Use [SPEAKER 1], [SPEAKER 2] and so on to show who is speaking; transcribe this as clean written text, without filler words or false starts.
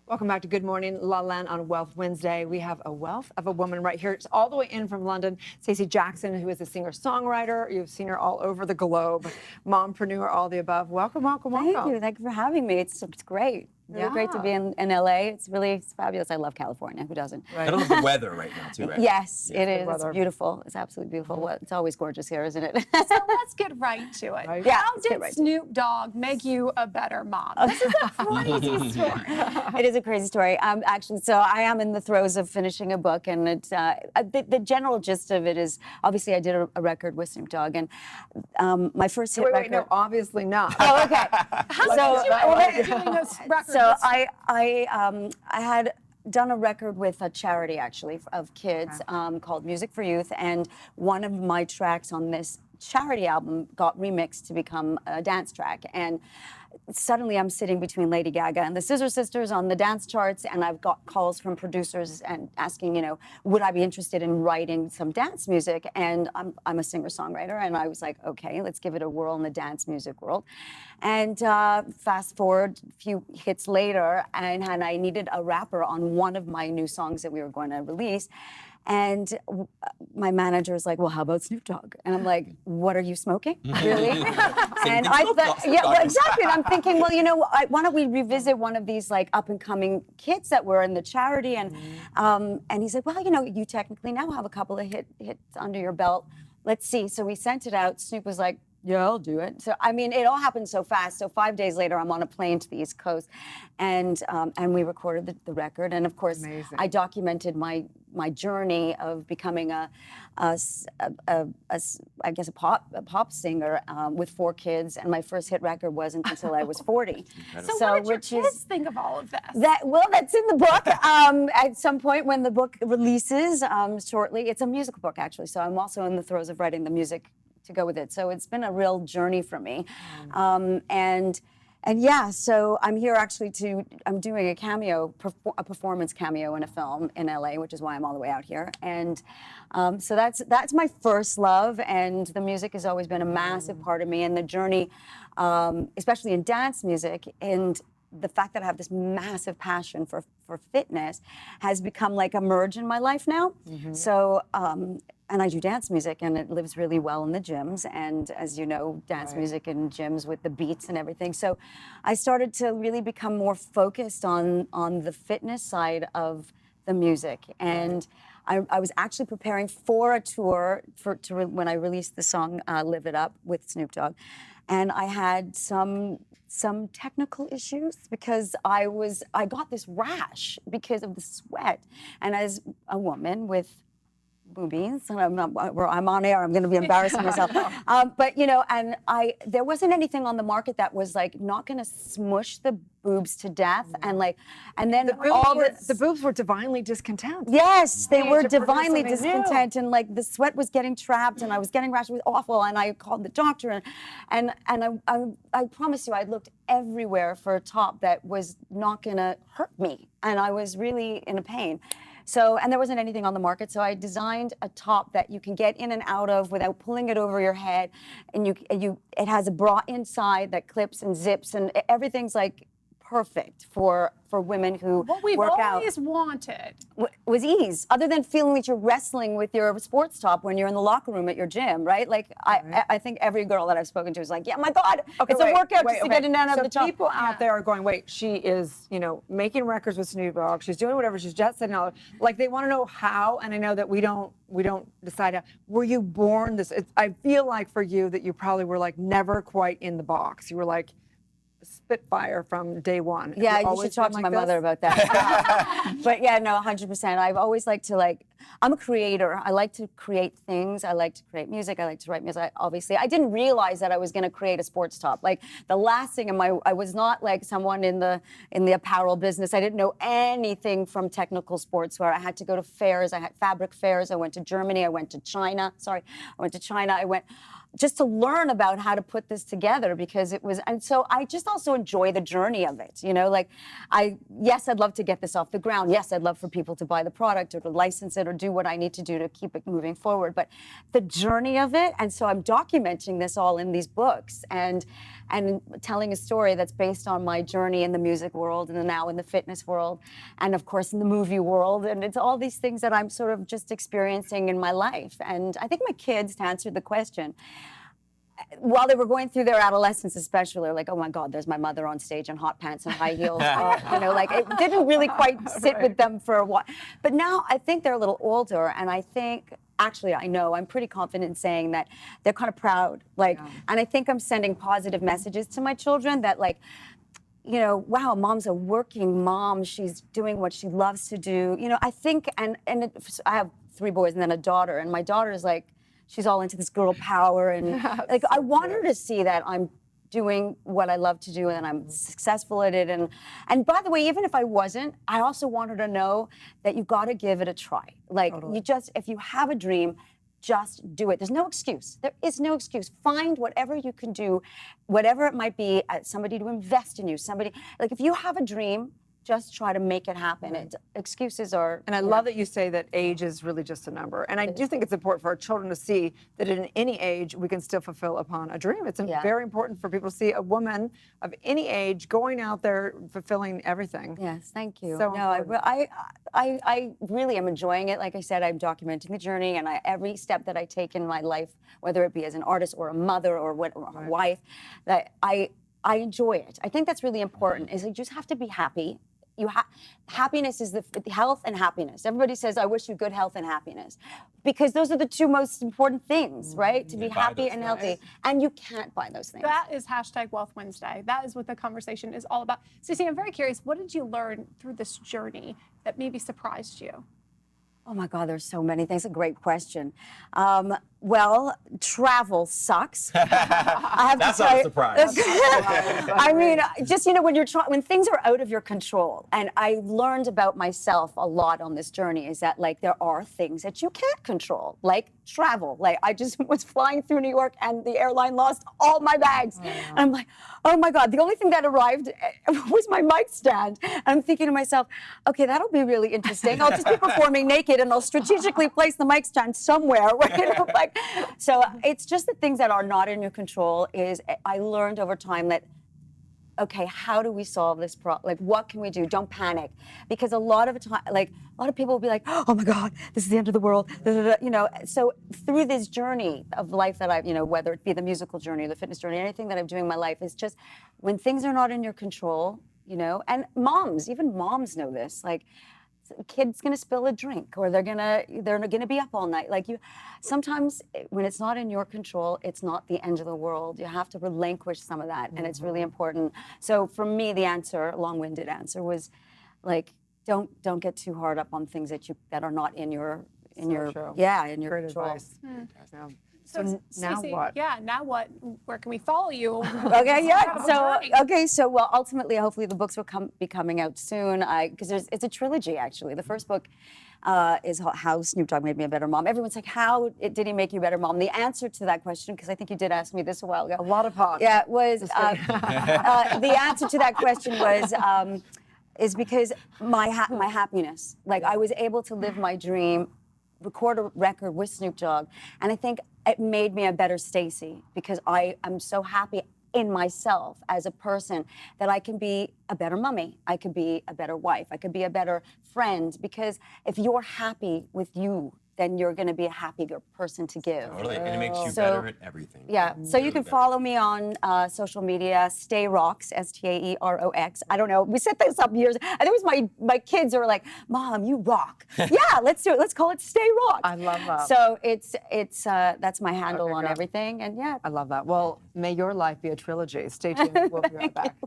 [SPEAKER 1] Welcome back to Good Morning La Land on Wealth Wednesday. We have a wealth of a woman right here. It's all the way in from London, Stacey Jackson, who is a singer-songwriter. You've seen her all over the globe. Mompreneur, all the above. Welcome, welcome, welcome.
[SPEAKER 2] Thank you. Thank you for having me. It's great. Really great to be in LA. It's fabulous. I love California. Who doesn't?
[SPEAKER 3] Right. I love the weather right now too, right?
[SPEAKER 2] Yes, it is. It's beautiful. It's absolutely beautiful. Well, it's always gorgeous here, isn't it?
[SPEAKER 4] So let's get right to it.
[SPEAKER 1] Right.
[SPEAKER 2] Yeah,
[SPEAKER 4] How did Snoop Dogg make you a better mom? This is a crazy story.
[SPEAKER 2] It is a crazy story. Actually, so I am in the throes of finishing a book, and it's the general gist of it is obviously I did a record with Snoop Dogg, and my first hit record.
[SPEAKER 1] Wait, no, obviously not.
[SPEAKER 2] Oh, okay.
[SPEAKER 4] How did you end up doing this record?
[SPEAKER 2] So I had done a record with a charity actually of kids called Music for Youth, and one of my tracks on this charity album got remixed to become a dance track. And suddenly I'm sitting between Lady Gaga and the Scissor Sisters on the dance charts, and I've got calls from producers and asking, would I be interested in writing some dance music? And I'm a singer-songwriter, and I was like, okay, let's give it a whirl in the dance music world. And fast forward a few hits later, and I needed a rapper on one of my new songs that we were going to release. And my manager was like, well, how about Snoop Dogg? And I'm like, what are you smoking? Really? And I thought, yeah, well, exactly. And I'm thinking, well, why don't we revisit one of these like up and coming kids that were in the charity? And he said, well, you technically now have a couple of hits under your belt. Let's see. So we sent it out. Snoop was like, yeah, I'll do it. So, I mean, it all happened so fast. So 5 days later, I'm on a plane to the East Coast, and we recorded the record. And of course,
[SPEAKER 1] amazing.
[SPEAKER 2] I documented my journey of becoming a pop singer with 4 kids. And my first hit record wasn't until I was 40.
[SPEAKER 4] So what did your kids think of all of this?
[SPEAKER 2] That's in the book. At some point when the book releases shortly, it's a musical book actually. So I'm also in the throes of writing the music to go with it. So it's been a real journey for me. And yeah, so I'm here actually I'm doing a performance cameo in a film in LA, which is why I'm all the way out here. And so that's my first love, and the music has always been a massive part of me, and the journey, especially in dance music, and the fact that I have this massive passion for fitness has become like a merge in my life now. So, and I do dance music, and it lives really well in the gyms. And as you know, dance music in gyms with the beats and everything. So I started to really become more focused on the fitness side of the music. And I was actually preparing for a tour when I released the song Live It Up with Snoop Dogg. And I had some technical issues because I got this rash because of the sweat. And as a woman with boobies, and I'm on air, I'm going to be embarrassing myself. But and there wasn't anything on the market that was like not going to smush the boobs to death, and then
[SPEAKER 1] the boobs were divinely discontent.
[SPEAKER 2] Yes, they were
[SPEAKER 1] to produce
[SPEAKER 2] divinely
[SPEAKER 1] something new.
[SPEAKER 2] discontent, and like the sweat was getting trapped, and I was getting rash. It was awful, and I called the doctor, and I promise you, I looked everywhere for a top that was not going to hurt me, and I was really in a pain. So, and there wasn't anything on the market, so I designed a top that you can get in and out of without pulling it over your head, and it has a bra inside that clips and zips, and everything's like perfect for women who
[SPEAKER 4] what we've
[SPEAKER 2] work out.
[SPEAKER 4] always wanted
[SPEAKER 2] Was ease, other than feeling that you're wrestling with your sports top when you're in the locker room at your gym, right? Like I think every girl that I've spoken to is like, yeah, my God, it's a workout just to get in and out of the top.
[SPEAKER 1] So people out there are going, wait, she is, making records with Snoop Dogg. She's doing whatever. She's jet setting all. Like they want to know how, and I know that we don't decide how. Were you born this? I feel like for you that you probably were like never quite in the box. You were like Spitfire from day one.
[SPEAKER 2] Yeah, you should talk to my mother about that. But yeah, no, 100%. I've always liked to I'm a creator. I like to create things. I like to create music. I like to write music. Obviously, I didn't realize that I was going to create a sports top. Like the last thing I was not like someone in the apparel business. I didn't know anything from technical sportswear. I had to go to fairs. I had fabric fairs. I went to Germany. I went to China. just to learn about how to put this together, because it was, and so I just also enjoy the journey of it, you know, like yes, I'd love to get this off the ground. Yes, I'd love for people to buy the product or to license it or do what I need to do to keep it moving forward. But the journey of it, and so I'm documenting this all in these books and telling a story that's based on my journey in the music world and now in the fitness world and of course in the movie world. And it's all these things that I'm sort of just experiencing in my life. And I think my kids, to answer the question, while they were going through their adolescence especially, like, oh my God, there's my mother on stage in hot pants and high heels. You know, like it didn't really quite sit with them for a while. But now I think they're a little older, and I think, actually, I know, I'm pretty confident in saying that they're kind of proud. Like, and I think I'm sending positive messages to my children that, like, you know, wow, mom's a working mom. She's doing what she loves to do. You know, I think, I have 3 boys and then a daughter, and my daughter is like, she's all into this girl power, and like I want her to see that I'm doing what I love to do and I'm successful at it. And by the way, even if I wasn't, I also want her to know that you got to give it a try. Like you just, if you have a dream, just do it. There's no excuse. There is no excuse. Find whatever you can do, whatever it might be, somebody to invest in you, somebody, like if you have a dream, just try to make it happen. Excuses are...
[SPEAKER 1] And I love that you say that age is really just a number. And I do think it's important for our children to see that at any age, we can still fulfill upon a dream. It's very important for people to see a woman of any age going out there fulfilling everything.
[SPEAKER 2] Yes, thank you.
[SPEAKER 1] So
[SPEAKER 2] no, I really am enjoying it. Like I said, I'm documenting the journey, and every step that I take in my life, whether it be as an artist or a mother or a wife, that I enjoy it. I think that's really important, is you just have to be happy. Happiness is the health and happiness. Everybody says, I wish you good health and happiness. Because those are the 2 most important things, right? To be happy and healthy. And you can't buy those things.
[SPEAKER 4] That is #Wealth Wednesday. That is what the conversation is all about. Stacey, I'm very curious, what did you learn through this journey that maybe surprised you?
[SPEAKER 2] Oh my God, there's so many things. A great question. Well, travel sucks. I have
[SPEAKER 3] That's
[SPEAKER 2] to
[SPEAKER 3] not
[SPEAKER 2] tell
[SPEAKER 3] a
[SPEAKER 2] you.
[SPEAKER 3] surprise.
[SPEAKER 2] I mean, just, you know, when things are out of your control, and I learned about myself a lot on this journey, is that like there are things that you can't control, like travel. Like I just was flying through New York and the airline lost all my bags. And I'm like, oh my God, the only thing that arrived was my mic stand. And I'm thinking to myself, okay, that'll be really interesting. I'll just be performing naked and I'll strategically place the mic stand somewhere. Right? Like, so it's just the things that are not in your control. Is I learned over time that, okay, how do we solve this problem? Like, what can we do? Don't panic, because a lot of time, like a lot of people will be like, oh my God, this is the end of the world. You know, so through this journey of life that I've, you know, whether it be the musical journey or the fitness journey, anything that I'm doing in my life, is just when things are not in your control, you know, and even moms know this, like, kid's gonna spill a drink, or they're gonna be up all night. Like sometimes when it's not in your control, it's not the end of the world. You have to relinquish some of that, and it's really important. So for me, the answer, long-winded answer, was like, don't get too hard up on things that are not in your
[SPEAKER 1] True.
[SPEAKER 2] in your
[SPEAKER 1] Great
[SPEAKER 2] control.
[SPEAKER 1] advice. Yeah.
[SPEAKER 4] So
[SPEAKER 1] now
[SPEAKER 4] Stacey,
[SPEAKER 1] what?
[SPEAKER 4] Yeah, now what? Where can we follow you?
[SPEAKER 2] Okay, yeah.
[SPEAKER 4] Incredible
[SPEAKER 2] So well, ultimately, hopefully, the books will be coming out soon. Because it's a trilogy, actually. The first book is How Snoop Dogg Made Me a Better Mom. Everyone's like, how did he make you a better mom? The answer to that question, because I think you did ask me this a while ago.
[SPEAKER 1] A lot of talk.
[SPEAKER 2] Yeah, was the answer to that question was. Is because my happiness. Like I was able to live my dream, record a record with Snoop Dogg, and I think it made me a better Stacey, because I am so happy in myself as a person that I can be a better mommy, I could be a better wife, I could be a better friend, because if you're happy with you, then you're going to be a happier person to give.
[SPEAKER 3] Totally, and it makes you better at everything.
[SPEAKER 2] Yeah, so you can follow me on social media, Stay Rocks, STAEROX. I don't know, we set this up years. I think it was my kids who were like, Mom, you rock. Yeah, let's do it. Let's call it Stay Rocks.
[SPEAKER 1] I love that.
[SPEAKER 2] So it's that's my handle on
[SPEAKER 1] great.
[SPEAKER 2] everything, and yeah.
[SPEAKER 1] I love that. Well, may your life be a trilogy. Stay tuned. We'll be right back.